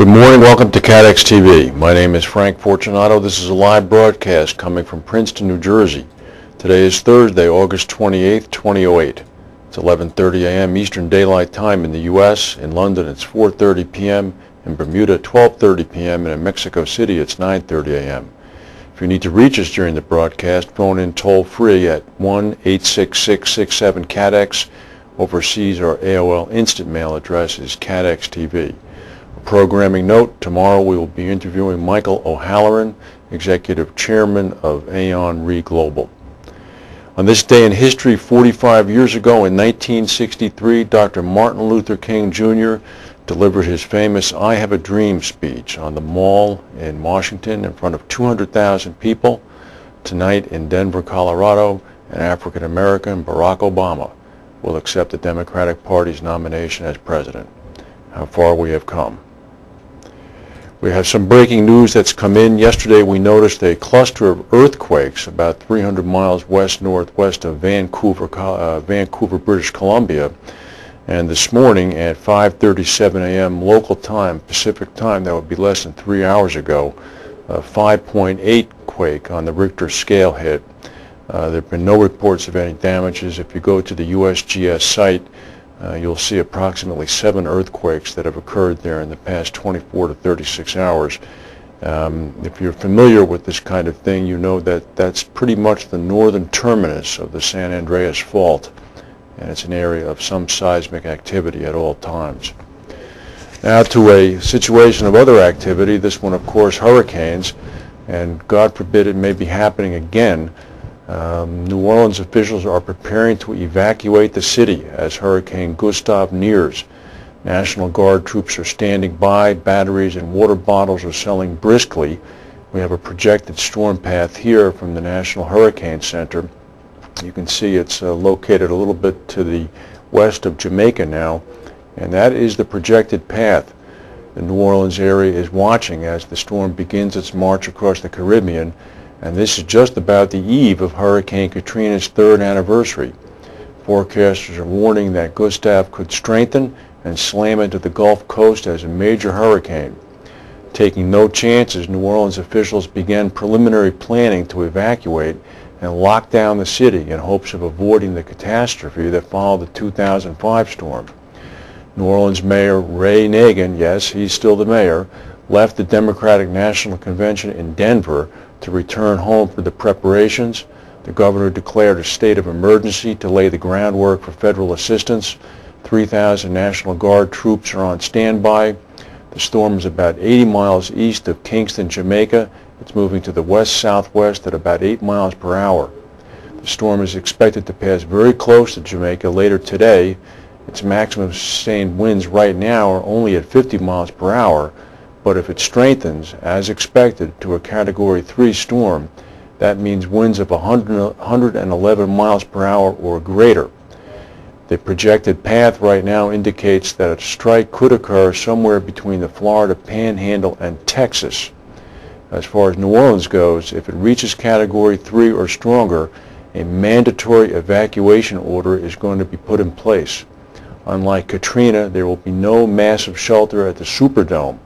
Good morning, welcome to CATEX TV. My name is Frank Fortunato. This is a live broadcast coming from Princeton, New Jersey. Today is Thursday, August 28, 2008. It's 11:30 a.m. Eastern Daylight Time in the U.S. In London, it's 4:30 p.m. In Bermuda, 12:30 p.m. And in Mexico City, it's 9:30 a.m. If you need to reach us during the broadcast, phone in toll-free at 1-866-67-CATEX. Overseas, our AOL Instant Mail address is CATEX TV. Programming note, tomorrow we will be interviewing Michael O'Halloran, Executive Chairman of Aon Re Global. On this day in history, 45 years ago in 1963, Dr. Martin Luther King Jr. delivered his famous I Have a Dream speech on the Mall in Washington in front of 200,000 people. Tonight in Denver, Colorado, an African American, Barack Obama, will accept the Democratic Party's nomination as president. How far we have come. We have some breaking news that's come in. Yesterday we noticed a cluster of earthquakes about 300 miles west-northwest of Vancouver, British Columbia. And this morning at 5:37 a.m. local time, Pacific time, that would be less than 3 hours ago, a 5.8 quake on the Richter scale hit. There have been no reports of any damages. If you go to the USGS site, you'll see approximately 7 earthquakes that have occurred there in the past 24 to 36 hours. If you're familiar with this kind of thing, you know that that's pretty much the northern terminus of the San Andreas Fault, and it's an area of some seismic activity at all times. Now to a situation of other activity, this one of course hurricanes, and God forbid it may be happening again. New Orleans officials are preparing to evacuate the city as Hurricane Gustav nears. National Guard troops are standing by. Batteries and water bottles are selling briskly. We have a projected storm path here from the National Hurricane Center. You can see it's located a little bit to the west of Jamaica now, and that is the projected path. The New Orleans area is watching as the storm begins its march across the Caribbean. And this is just about the eve of Hurricane Katrina's 3rd anniversary. Forecasters are warning that Gustav could strengthen and slam into the Gulf Coast as a major hurricane. Taking no chances, New Orleans officials began preliminary planning to evacuate and lock down the city in hopes of avoiding the catastrophe that followed the 2005 storm. New Orleans Mayor Ray Nagin, yes, he's still the mayor, left the Democratic National Convention in Denver to return home for the preparations. The governor declared a state of emergency to lay the groundwork for federal assistance. 3,000 National Guard troops are on standby. The storm is about 80 miles east of Kingston, Jamaica. It's moving to the west-southwest at about 8 miles per hour. The storm is expected to pass very close to Jamaica later today. Its maximum sustained winds right now are only at 50 miles per hour. But if it strengthens, as expected, to a Category 3 storm, that means winds of 111 miles per hour or greater. The projected path right now indicates that a strike could occur somewhere between the Florida Panhandle and Texas. As far as New Orleans goes, if it reaches Category 3 or stronger, a mandatory evacuation order is going to be put in place. Unlike Katrina, there will be no massive shelter at the Superdome.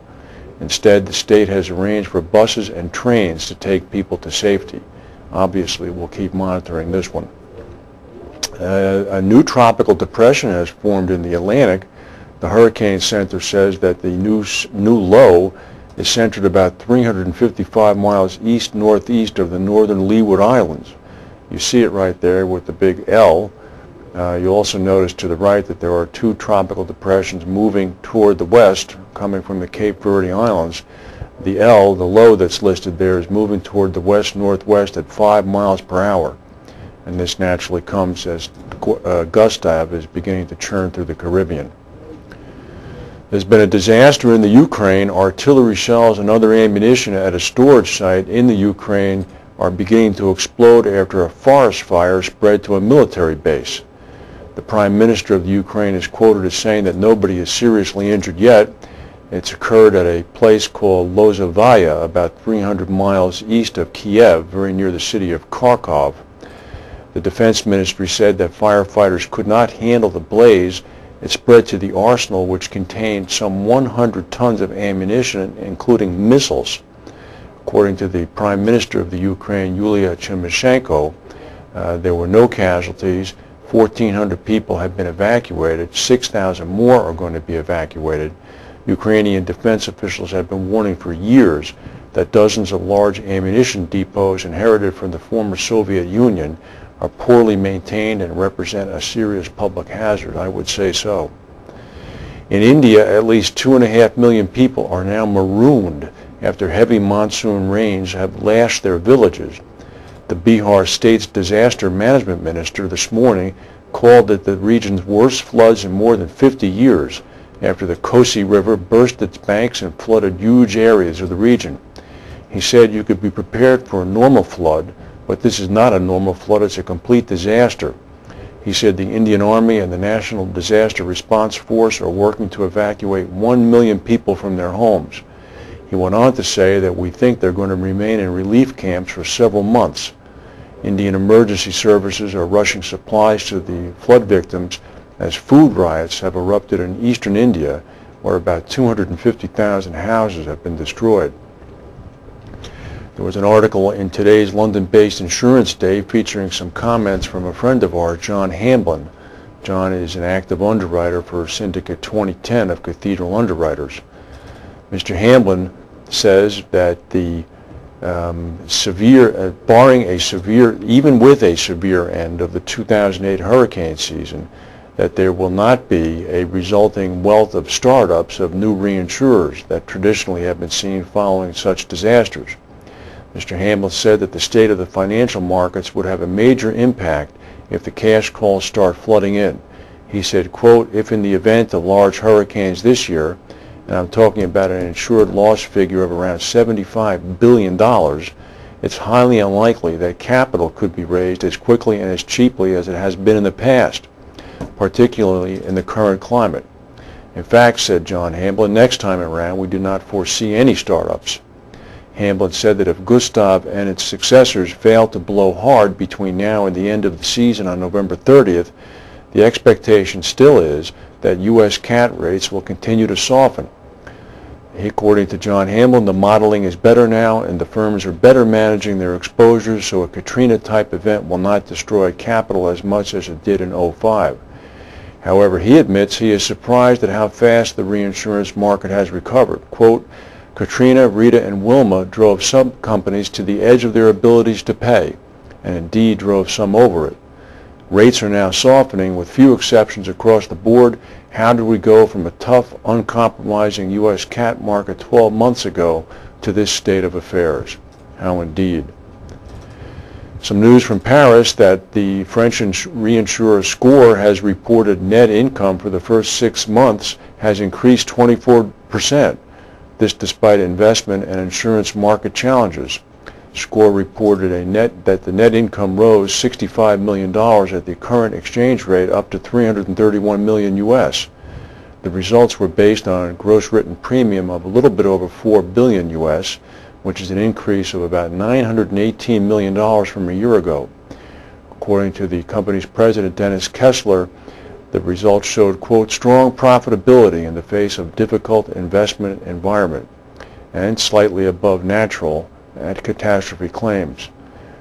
Instead, the state has arranged for buses and trains to take people to safety. Obviously, we'll keep monitoring this one. A new tropical depression has formed in the Atlantic. The Hurricane Center says that the new low is centered about 355 miles east-northeast of the northern Leeward Islands. You see it right there with the big L. You also notice to the right that there are 2 tropical depressions moving toward the west, coming from the Cape Verde Islands. The L, the low that's listed there, is moving toward the west-northwest at 5 miles per hour. And this naturally comes as Gustav is beginning to churn through the Caribbean. There's been a disaster in the Ukraine. Artillery shells and other ammunition at a storage site in the Ukraine are beginning to explode after a forest fire spread to a military base. The Prime Minister of the Ukraine is quoted as saying that nobody is seriously injured yet. It's occurred at a place called Lozovaya, about 300 miles east of Kiev, very near the city of Kharkov. The Defense Ministry said that firefighters could not handle the blaze It spread to the arsenal, which contained some 100 tons of ammunition, including missiles. According to the Prime Minister of the Ukraine, Yulia Tymoshenko, there were no casualties. 1,400 people have been evacuated. 6,000 more are going to be evacuated. Ukrainian defense officials have been warning for years that dozens of large ammunition depots inherited from the former Soviet Union are poorly maintained and represent a serious public hazard. I would say so. In India, at least 2.5 million people are now marooned after heavy monsoon rains have lashed their villages. The Bihar State's disaster management minister this morning called it the region's worst floods in more than 50 years after the Kosi River burst its banks and flooded huge areas of the region. He said you could be prepared for a normal flood, but this is not a normal flood, it's a complete disaster. He said the Indian Army and the National Disaster Response Force are working to evacuate 1 million people from their homes. He went on to say that we think they're going to remain in relief camps for several months. Indian emergency services are rushing supplies to the flood victims as food riots have erupted in eastern India, where about 250,000 houses have been destroyed. There was an article in today's London-based Insurance Day featuring some comments from a friend of ours, John Hamblin. John is an active underwriter for Syndicate 2010 of Cathedral Underwriters. Mr. Hamblin says that the even with a severe end of the 2008 hurricane season, that there will not be a resulting wealth of startups of new reinsurers that traditionally have been seen following such disasters. Mr. Hamblin said that the state of the financial markets would have a major impact if the cash calls start flooding in. He said, quote, if in the event of large hurricanes this year, and I'm talking about an insured loss figure of around $75 billion, it's highly unlikely that capital could be raised as quickly and as cheaply as it has been in the past, particularly in the current climate. In fact, said John Hamblin, next time around we do not foresee any startups. Hamblin said that if Gustav and its successors fail to blow hard between now and the end of the season on November 30th, the expectation still is that U.S. cat rates will continue to soften. According to John Hamblin, the modeling is better now and the firms are better managing their exposures, so a Katrina-type event will not destroy capital as much as it did in 2005. However, he admits he is surprised at how fast the reinsurance market has recovered. Quote, Katrina, Rita, and Wilma drove some companies to the edge of their abilities to pay, and indeed drove some over it. Rates are now softening with few exceptions across the board. How did we go from a tough, uncompromising U.S. cat market 12 months ago to this state of affairs? How indeed. Some news from Paris that the French reinsurer SCOR has reported net income for the first 6 months has increased 24%. This despite investment and insurance market challenges. SCOR reported that the net income rose $65 million at the current exchange rate up to $331 million U.S. The results were based on a gross written premium of a little bit over $4 billion U.S., which is an increase of about $918 million from a year ago. According to the company's president, Dennis Kessler, the results showed, quote, strong profitability in the face of difficult investment environment and slightly above natural at catastrophe claims.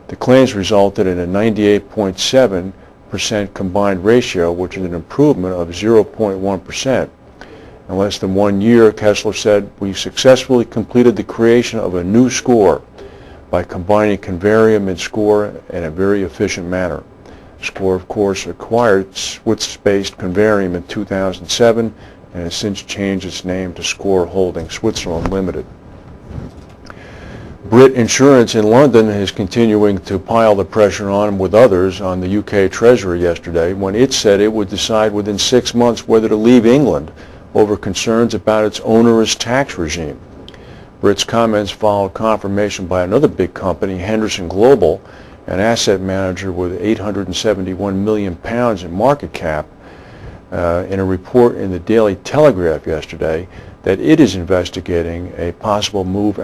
The claims resulted in a 98.7% combined ratio, which is an improvement of 0.1%. In less than 1 year, Kessler said, we successfully completed the creation of a new SCOR by combining Convarium and SCOR in a very efficient manner. SCOR, of course, acquired Swiss-based Convarium in 2007 and has since changed its name to SCOR Holding Switzerland Limited. Brit Insurance in London is continuing to pile the pressure on with others on the UK Treasury yesterday when it said it would decide within 6 months whether to leave England over concerns about its onerous tax regime. Brit's comments followed confirmation by another big company, Henderson Global, an asset manager with £871 million in market cap, in a report in the Daily Telegraph yesterday that it is investigating a possible move out